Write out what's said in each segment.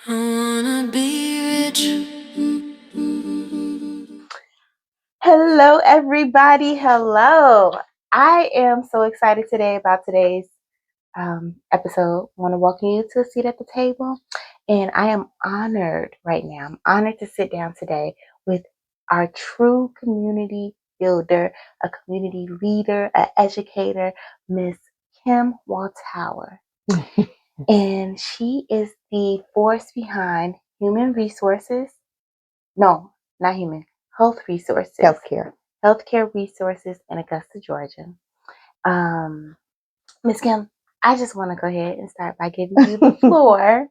I wanna be rich. Hello, everybody. Hello. I am so excited today about today's episode. I want to welcome you to a seat at the table. And I am honored right now. I'm honored to sit down today with our true community builder, a community leader, an educator, Miss Kim Walthour. And she is the force behind human resources. No, not human, health resources. Healthcare resources in Augusta, Georgia. Miss Kim, I just want to go ahead and start by giving you the floor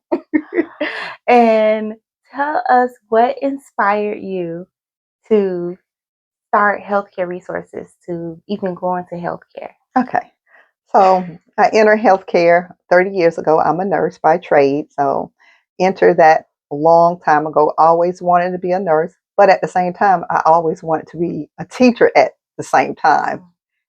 and tell us what inspired you to start healthcare resources, to even go into healthcare. Okay. So I entered healthcare 30 years ago. I'm a nurse by trade. So entered that a long time ago. Always wanted to be a nurse, but at the same time, I always wanted to be a teacher at the same time.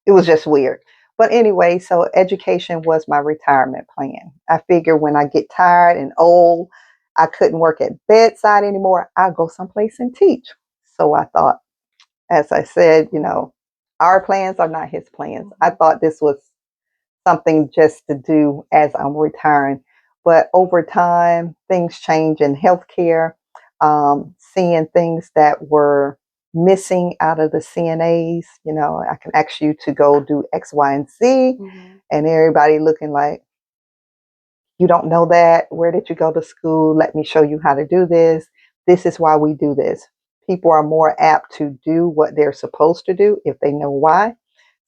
It was just weird. But anyway, so education was my retirement plan. I figured when I get tired and old, I couldn't work at bedside anymore. I'll go someplace and teach. So I thought, as I said, our plans are not his plans. I thought this was something just to do as I'm retiring. But over time, things change in healthcare, seeing things that were missing out of the CNAs. I can ask you to go do X, Y, and Z, and everybody looking like, you don't know that. Where did you go to school? Let me show you how to do this. This is why we do this. People are more apt to do what they're supposed to do if they know why.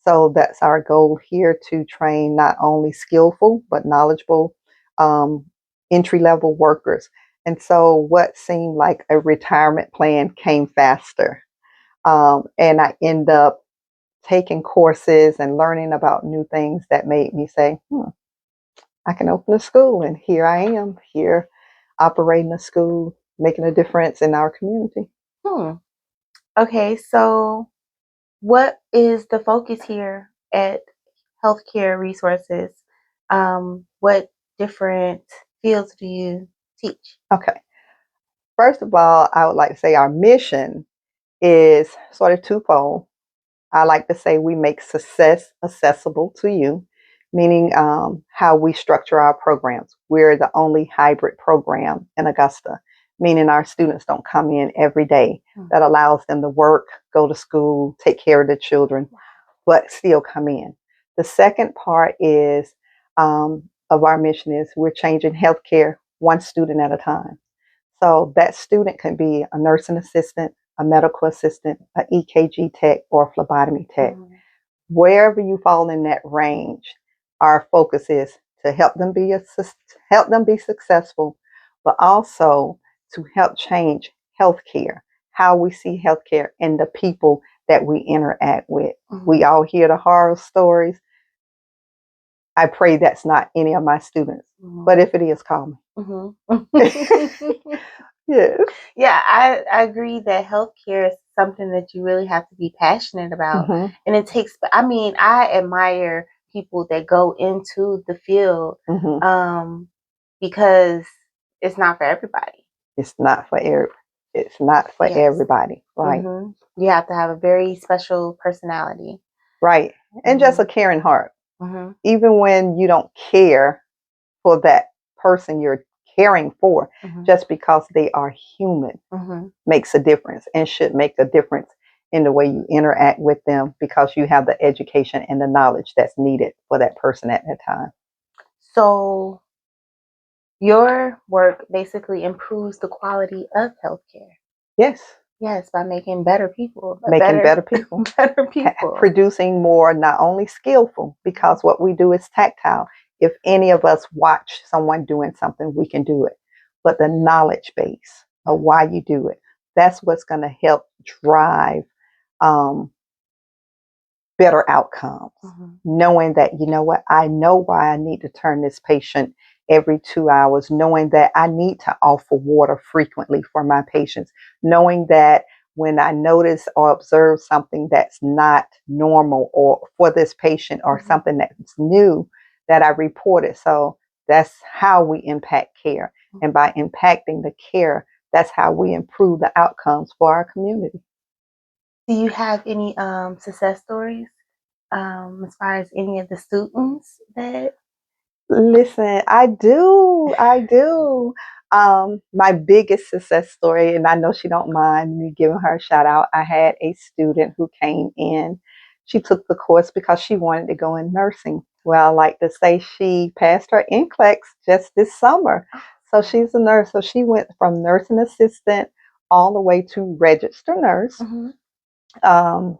So that's our goal here, to train not only skillful but knowledgeable entry-level workers. And so what seemed like a retirement plan came faster. And I end up taking courses and learning about new things that made me say, I can open a school. And here I am, here operating a school, making a difference in our community. Okay, so what is the focus here at healthcare resources? What different fields do you teach? Okay. First of all, I would like to say our mission is sort of twofold. I like to say we make success accessible to you, meaning how we structure our programs. We're the only hybrid program in Augusta, meaning our students don't come in every day. That allows them to work, go to school, take care of the children, but still come in. The second part is of our mission is we're changing healthcare one student at a time. So that student can be a nursing assistant, a medical assistant, an EKG tech, or a phlebotomy tech. Wherever you fall in that range, our focus is to help them be successful, but also to help change healthcare, how we see healthcare, and the people that we interact with. We all hear the horror stories. I pray that's not any of my students, but if it is, call me. Yes. Yeah, I agree that healthcare is something that you really have to be passionate about. And it takes, I admire people that go into the field because it's not for everybody. It's not for everybody, right? You have to have a very special personality. Right. And just a caring heart. Even when you don't care for that person you're caring for, just because they are human makes a difference, and should make a difference in the way you interact with them, because you have the education and the knowledge that's needed for that person at that time. So your work basically improves the quality of healthcare. Yes. Yes, by making better people. Better people. Better people. Producing more, not only skillful, because what we do is tactile. If any of us watch someone doing something, we can do it. But the knowledge base of why you do it, that's what's going to help drive better outcomes. Knowing that, you know what, I know why I need to turn this patient every 2 hours, knowing that I need to offer water frequently for my patients, knowing that when I notice or observe something that's not normal or for this patient, or something that's new, that I report it. So that's how we impact care. And by impacting the care, that's how we improve the outcomes for our community. Do you have any success stories as far as any of the students that? Listen, I do. I do. My biggest success story, and I know she don't mind me giving her a shout out. I had a student who came in. She took the course because she wanted to go in nursing. Well, I like to say she passed her NCLEX just this summer. So she's a nurse. So she went from nursing assistant all the way to register nurse. Mm-hmm.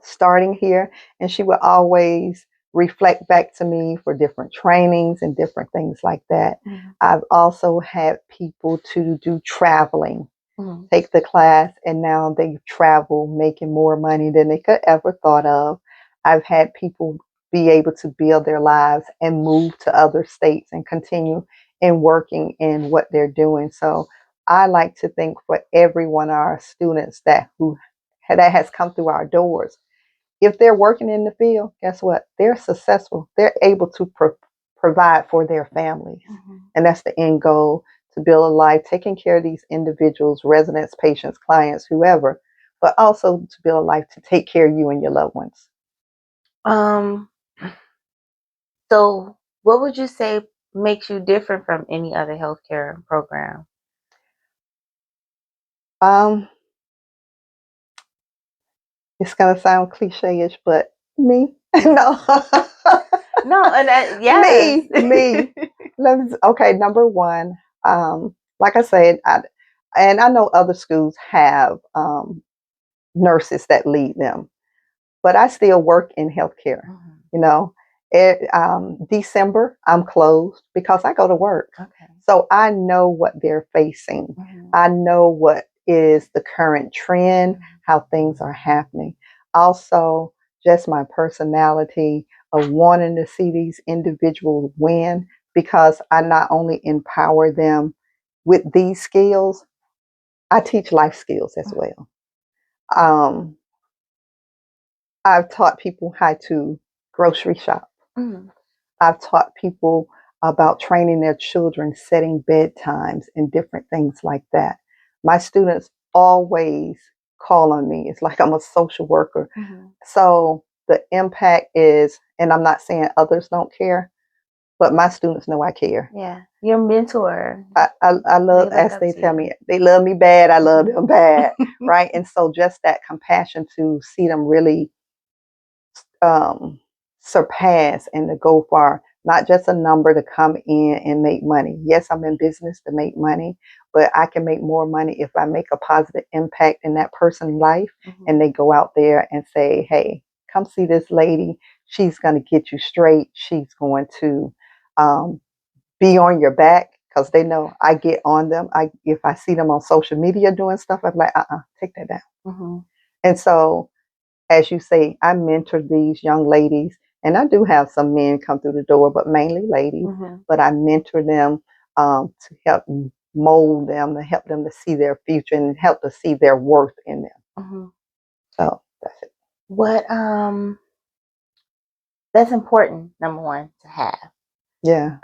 Starting here, and she would always reflect back to me for different trainings and different things like that. Mm-hmm. I've also had people to do traveling, Mm-hmm. take the class, and now they travel making more money than they could ever thought of. I've had people be able to build their lives and move to other states and continue in working in what they're doing. So I like to think for every one of our students that has come through our doors, if they're working in the field, guess what? They're successful. They're able to provide for their families. Mm-hmm. And that's the end goal, to build a life, taking care of these individuals, residents, patients, clients, whoever, but also to build a life to take care of you and your loved ones. So what would you say makes you different from any other healthcare program? It's going to sound cliche-ish, but me. No. No, and yes. Me. Okay, number one, like I said, and I know other schools have nurses that lead them, but I still work in healthcare. Mm-hmm. You know, December I'm closed because I go to work, Okay. so I know what they're facing. Mm-hmm. I know what is the current trend, how things are happening. Also, just my personality of wanting to see these individuals win, because I not only empower them with these skills, I teach life skills as well. Um, I've taught people how to grocery shop. Mm-hmm. I've taught people about training their children, setting bedtimes, and different things like that. My students always call on me. It's like I'm a social worker. Mm-hmm. So the impact is, and I'm not saying others don't care, but my students know I care. Yeah, your mentor. I love, They look as up they to tell you. me, they love me bad, I love them bad, right? And so just that compassion to see them really surpass and to go far, not just a number to come in and make money. Yes, I'm in business to make money, but I can make more money if I make a positive impact in that person's life. Mm-hmm. And they go out there and say, hey, come see this lady. She's going to get you straight. She's going to be on your back, because they know I get on them. If I see them on social media doing stuff, I'm like, take that down. Mm-hmm. And so, as you say, I mentor these young ladies, and I do have some men come through the door, but mainly ladies. Mm-hmm. But I mentor them to help mold them, to help them to see their future and help to see their worth in them. Mm-hmm. So that's it. What that's important, number one, to have. Yeah.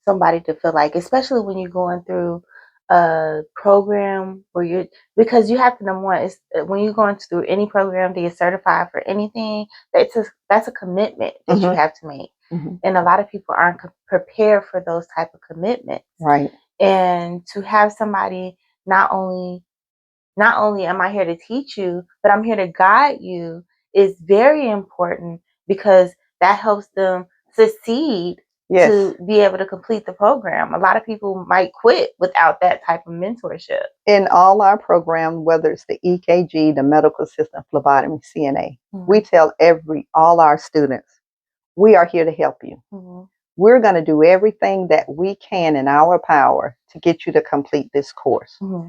Somebody to feel like, especially when you're going through a program where because you have to, number one, is when you're going through any program to get certified for anything, that's a commitment that you have to make. Mm-hmm. And a lot of people aren't prepared for those type of commitments. Right. And to have somebody, not only am I here to teach you, but I'm here to guide you, is very important, because that helps them succeed. Yes. To be able to complete the program. A lot of people might quit without that type of mentorship. In all our program, whether it's the EKG, the medical assistant, phlebotomy, CNA, we tell all our students, we are here to help you. Mm-hmm. We're going to do everything that we can in our power to get you to complete this course. Mm-hmm.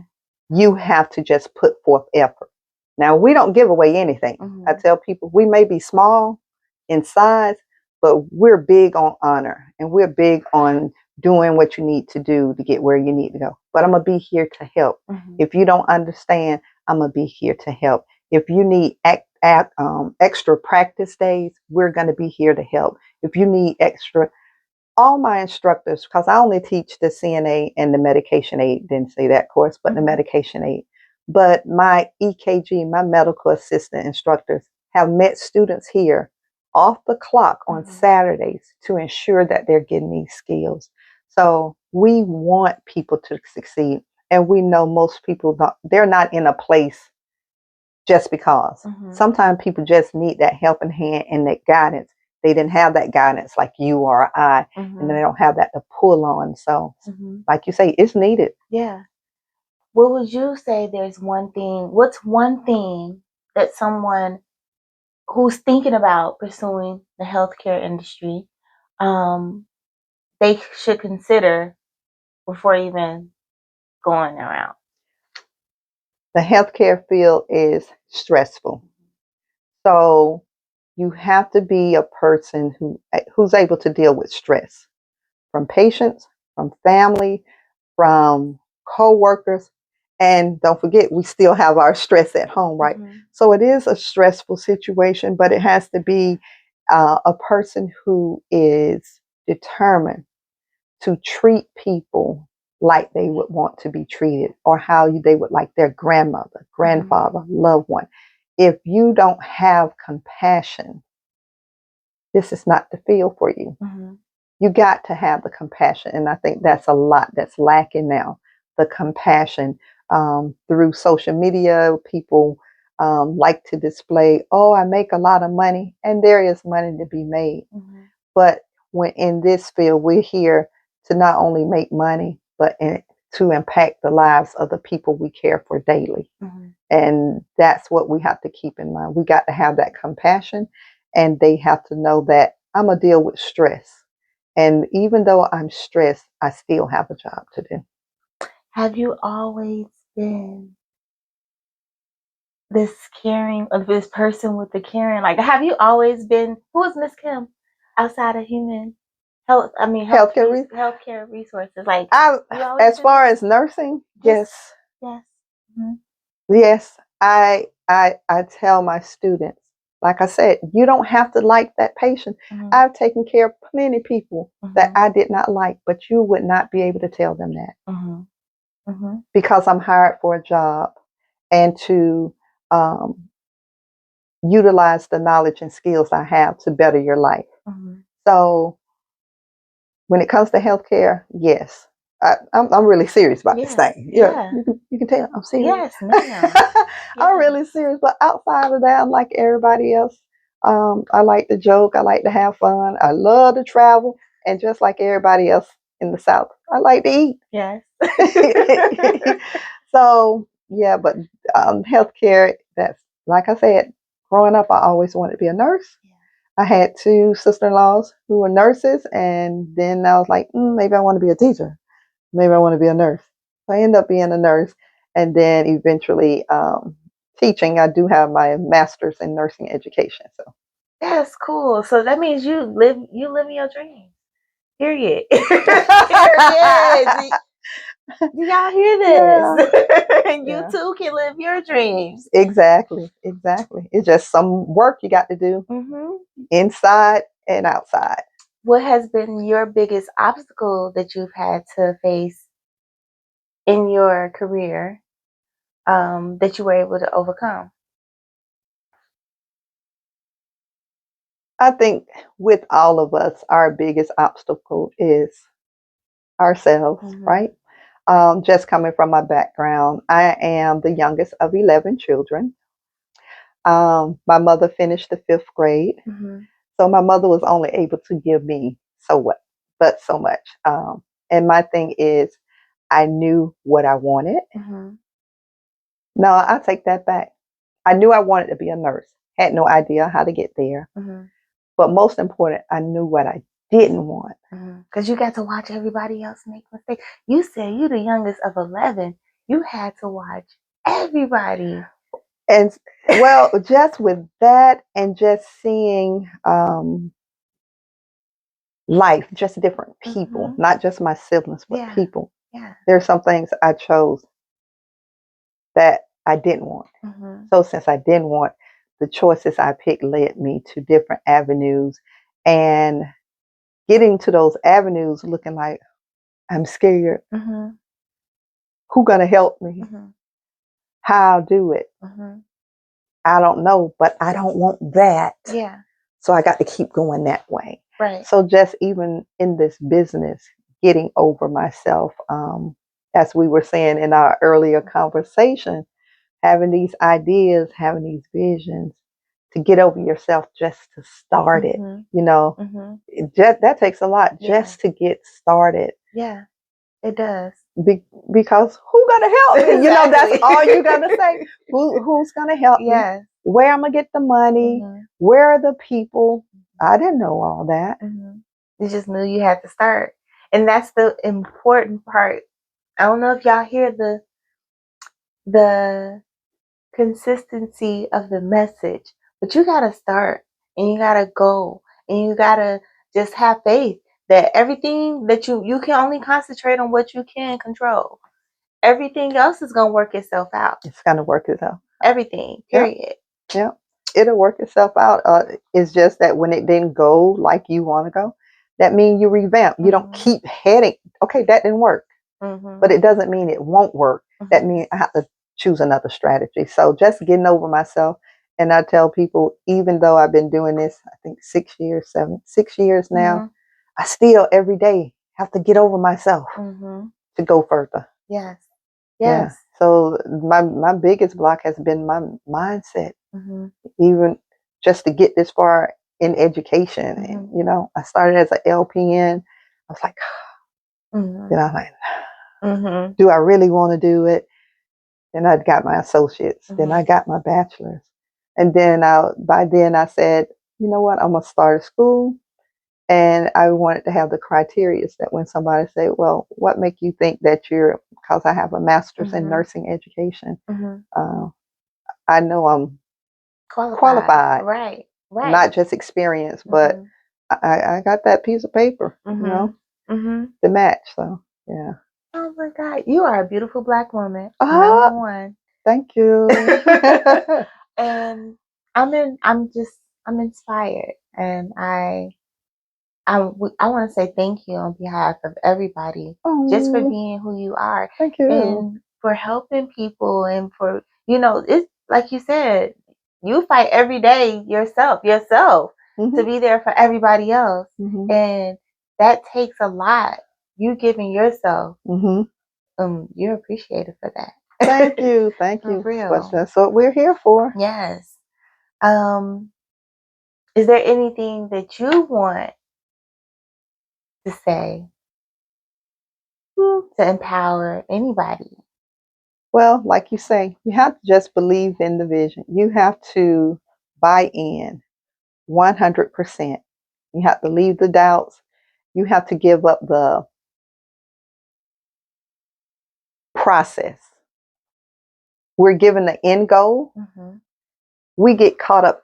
You have to just put forth effort. Now, we don't give away anything. Mm-hmm. I tell people, we may be small in size, but we're big on honor, and we're big on doing what you need to do to get where you need to go. But I'm going to be here to help. Mm-hmm. If you don't understand, I'm going to be here to help. If you need extra practice days, we're going to be here to help. If you need extra all my instructors, because I only teach the CNA and the medication aid, didn't say that course, but the medication aid. But my EKG, my medical assistant instructors have met students here off the clock on Saturdays to ensure that they're getting these skills. So we want people to succeed. And we know most people, they're not in a place just because. Sometimes people just need that helping hand and that guidance. They didn't have that guidance like you or I, and then they don't have that to pull on. So, like you say, it's needed. Yeah. What would you say what's one thing that someone who's thinking about pursuing the healthcare industry, they should consider before even going around? The healthcare field is stressful. So you have to be a person who's able to deal with stress from patients, from family, from co-workers. And don't forget, we still have our stress at home, right? So it is a stressful situation, but it has to be a person who is determined to treat people like they would want to be treated, or how they would like their grandmother, grandfather, loved one. If you don't have compassion, this is not the field for you. You got to have the compassion. And I think that's a lot that's lacking now. The compassion through social media, people like to display, oh, I make a lot of money, and there is money to be made. But when in this field, we're here to not only make money, but to impact the lives of the people we care for daily. And that's what we have to keep in mind. We got to have that compassion, and they have to know that I'm going to deal with stress. And even though I'm stressed, I still have a job to do. Have you always been this caring, or this person with the caring? Like, have you always been, who is Miss Kim outside of human health? I mean, healthcare resources. Like, as far as nursing, yes. Yes, I tell my students, like I said, you don't have to like that patient. I've taken care of plenty of people that I did not like, but you would not be able to tell them that because I'm hired for a job and to utilize the knowledge and skills I have to better your life. So when it comes to healthcare, yes. I'm really serious about this thing. Yeah. You can tell I'm serious. Yes, ma'am. I'm really serious. But outside of that, I'm like everybody else. I like to joke. I like to have fun. I love to travel. And just like everybody else in the South, I like to eat. Yes. So, yeah, but healthcare, that's, like I said, growing up, I always wanted to be a nurse. I had 2 sister-in-laws who were nurses, and then I was like, maybe I want to be a teacher. Maybe I want to be a nurse. So I ended up being a nurse, and then eventually teaching. I do have my master's in nursing education. So that's cool. So that means you live your dreams. Period. Period. Do y'all hear this? Yeah. You too can live your dreams. Exactly. It's just some work you got to do inside and outside. What has been your biggest obstacle that you've had to face in your career that you were able to overcome? I think with all of us, our biggest obstacle is ourselves, right? Just coming from my background, I am the youngest of 11 children. My mother finished the 5th grade. So my mother was only able to give me so much. And my thing is, I knew what I wanted. No, I take that back. I knew I wanted to be a nurse. Had no idea how to get there. But most important, I knew what I didn't want. Because you got to watch everybody else make mistakes. You said you're the youngest of 11. You had to watch everybody. And well, just with that and just seeing life, just different people, not just my siblings, but people. There's some things I chose that I didn't want. So since I didn't want, the choices I picked led me to different avenues. And getting to those avenues looking like, I'm scared. Mhm. Who gonna help me? Mhm. How I'll do it? Mhm. I don't know, but I don't want that. Yeah. So I got to keep going that way. Right. So just even in this business, getting over myself, as we were saying in our earlier conversation, having these ideas, having these visions, to get over yourself just to start it. Mhm. You know, Mhm. that takes a lot Yeah. just to get started. Yeah. It does. Because who gonna help me? You know, that's Exactly. all you're gonna say. Who's gonna help me? Yes. Where I'm gonna get the money? Mhm. Where are the people? I didn't know all that. Mhm. You just knew you had to start, and that's the important part. I don't know if y'all hear the consistency of the message, but you gotta start, and you gotta go, and you gotta just have faith that everything that you can only concentrate on what you can control. Everything else is gonna work itself out. It's gonna work itself. Everything, period. Yep. It'll work itself out. It's just that when it didn't go like you want to go, that means you revamp. You don't keep heading. Okay, that didn't work, but it doesn't mean it won't work. That means I have to choose another strategy. So just getting over myself. And I tell people, even though I've been doing this, I think 6 years, 6 years now, I still every day have to get over myself to go further. Yes. Yeah. So my biggest block has been my mindset. Even just to get this far in education. And, you know, I started as an LPN. I was like, then I'm like, do I really want to do it? Then I got my associates. Then I got my bachelor's. And then by then I said, you know what, I'm going to start a school. And I wanted to have the criteria that when somebody say, well, what make you think that because I have a master's in nursing education, I know I'm qualified. Right. Not just experience, but I got that piece of paper, you know, to match. So, yeah. Oh my God, you are a beautiful Black woman. Ah, Number one. thank you. And I'm inspired, and I want to say thank you on behalf of everybody, just for Oh, being who you are, thank you. and for helping people, and for, it's like you said, you fight every day yourself to be there for everybody else, and that takes a lot. You giving yourself, you're appreciated for that. Thank you. Thank For you. real. That's what we're here for. Yes. Is there anything that you want to say to empower anybody? Well, like you say, you have to just believe in the vision. You have to buy in 100%. You have to leave the doubts. You have to give up the process. We're given the end goal. We get caught up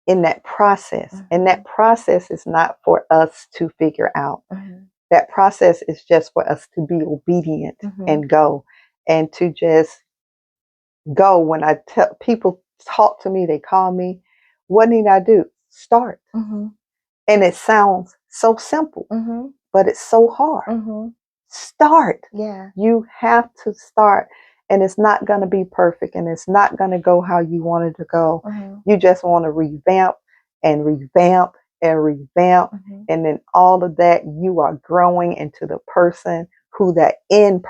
in that process. And that process is not for us to figure out. That process is just for us to be obedient and go. And to just go. When I tell people talk to me, they call me, what need I do? Start. And it sounds so simple, but it's so hard. Start. Yeah. You have to start. And it's not going to be perfect, and it's not going to go how you want it to go. You just want to revamp and revamp and revamp. And then all of that, you are growing into the person who that end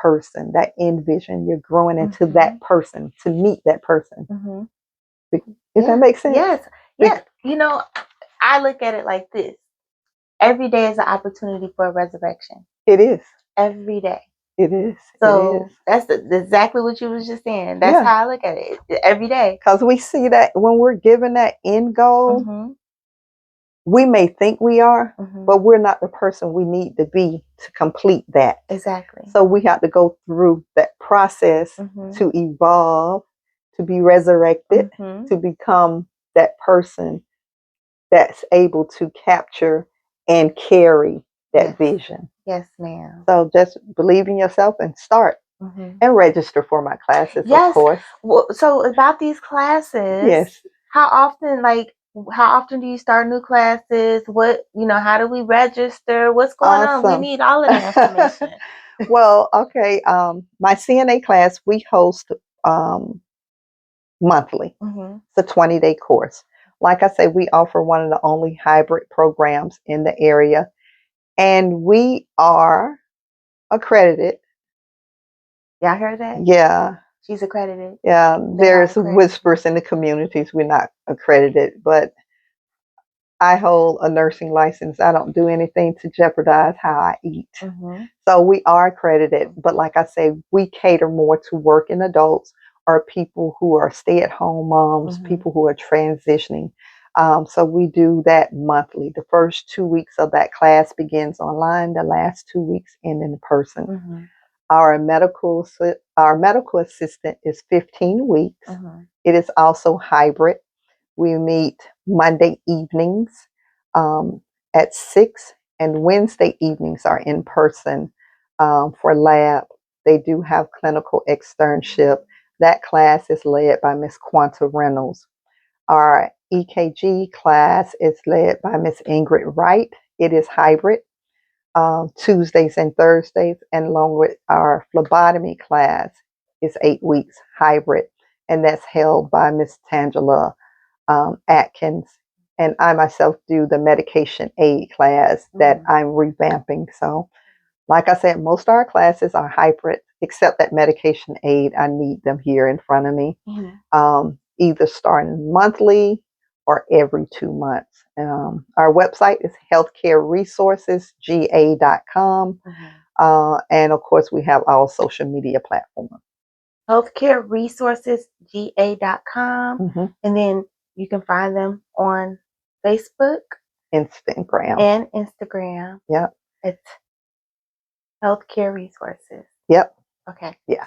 vision, you're growing into that person to meet that person. Does that make sense? Yes. Yes. I look at it like this. Every day is an opportunity for a resurrection. It is. Every day. It is. So that's exactly what you was just saying. That's how I look at it. Every day. Because we see that when we're given that end goal, we may think we are, but we're not the person we need to be to complete that. Exactly. So we have to go through that process to evolve, to be resurrected, to become that person that's able to capture and carry that vision. Yes, ma'am. So just believe in yourself and start. And register for my classes, of course. Well, so about these classes, how often, How often do you start new classes? What, how do we register? What's going on? We Awesome. need all of that information. Well, okay. My CNA class we host monthly. Mm-hmm. It's a 20-day course. Like I say, we offer one of the only hybrid programs in the area, and we are accredited. Y'all heard that? Yeah. She's accredited. Yeah. They're not There's accredited. whispers in the communities we're not accredited, but I hold a nursing license. I don't do anything to jeopardize how I eat. Mm-hmm. So we are accredited, but like I say, we cater more to working adults or people who are stay-at-home moms, Mm-hmm. people who are transitioning. So we do that monthly. The first 2 weeks of that class begins online. The last 2 weeks in person. Mm-hmm. Our medical assistant is 15 weeks. Mm-hmm. It is also hybrid. We meet Monday evenings at 6, and Wednesday evenings are in person for lab. They do have clinical externship. That class is led by Miss Quanta Reynolds. Our EKG class is led by Miss Ingrid Wright. It is hybrid. Tuesdays and Thursdays, and along with our phlebotomy class is 8 weeks hybrid, and that's held by Miss Tangela Atkins. And I myself do the medication aid class that I'm revamping. So, like I said, most of our classes are hybrid, except that medication aid, I need them here in front of me, either starting monthly or every 2 months. Our website is healthcareresourcesga.com. And of course, we have our social media platforms. Healthcareresourcesga.com. Mm-hmm. And then you can find them on Facebook, Instagram. And Instagram. Yep. It's Healthcare Resources. Yep. Okay. Yeah.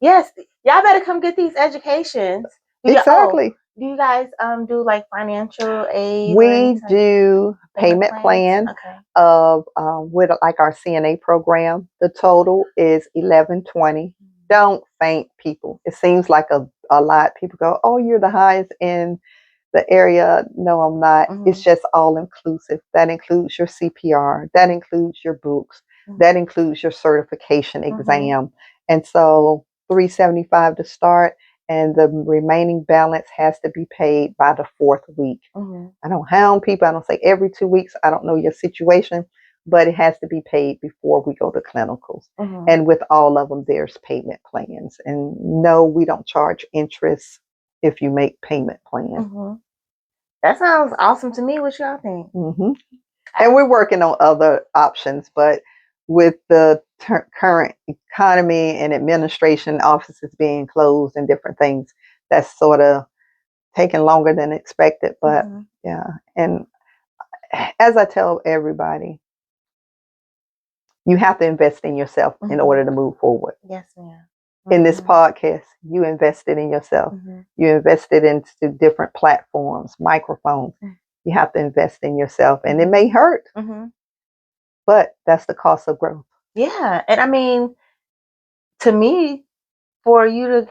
Yes, y'all better come get these educations. Exactly. Do you guys do like financial aid? We do payment plan okay. of with like our CNA program. The total is $11.20. Don't faint, people. It seems like a lot. People go, "Oh, you're the highest in the area." No, I'm not. It's just all inclusive. That includes your CPR. That includes your books. That includes your certification exam. And so $375 to start, and the remaining balance has to be paid by the 4th week. I don't hound people. I don't say every 2 weeks. I don't know your situation, but it has to be paid before we go to clinicals. And with all of them, there's payment plans. And no, we don't charge interest if you make payment plans. That sounds awesome to me. What y'all think? And we're working on other options, but with the current economy and administration, offices being closed and different things, that's sort of taking longer than expected. But yeah, and as I tell everybody, you have to invest in yourself in order to move forward. Yes, ma'am. In this podcast, you invested in yourself. You invested into different platforms, microphones. You have to invest in yourself, and it may hurt, but that's the cost of growth. Yeah, and I mean, to me, for you to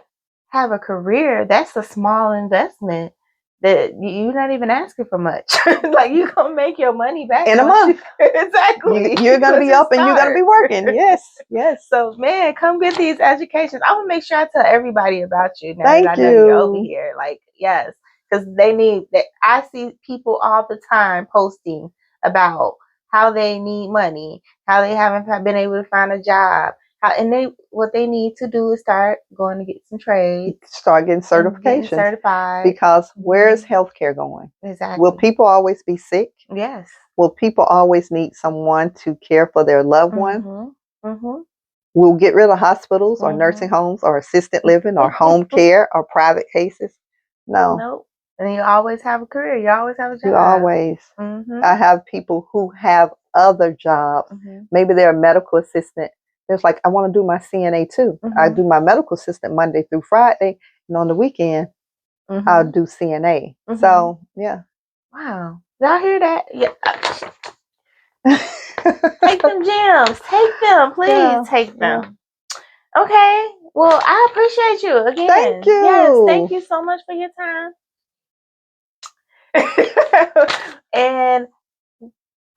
have a career, that's a small investment. That you're not even asking for much. Like, you're gonna make your money back in a month. Exactly. You're gonna be up and you're gonna be working. Yes, yes. So, man, come get these educations. I will make sure I tell everybody about you now. Thank that I know you're over here. Like, yes, because they need that. I see people all the time posting about how they need money, how they haven't been able to find a job. What they need to do is start going to get some trades. Start getting certifications. Certified. Because where is healthcare going? Exactly. Will people always be sick? Yes. Will people always need someone to care for their loved one? We'll get rid of hospitals or nursing homes or assisted living or home care or private cases. No. Nope. And you always have a career. You always have a job. You always. I have people who have other jobs. Maybe they're a medical assistant. It's like, I want to do my CNA too. I do my medical assistant Monday through Friday, and on the weekend, I'll do CNA. So, yeah. Wow. Y'all hear that? Yeah. Take them gems. Take them. Please take them. Okay. Well, I appreciate you again. Thank you. Yes, thank you so much for your time. And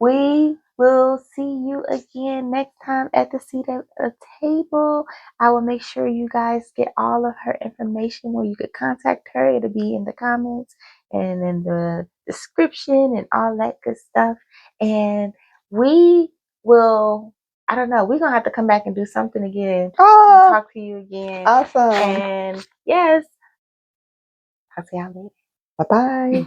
we will see you again next time at the seat at the table. I will make sure you guys get all of her information where you could contact her. It'll be in the comments and in the description and all that good stuff. And we will, I don't know, we're going to have to come back and do something again. Oh, Talk to you again. awesome. And yes, I'll see y'all later. Bye-bye.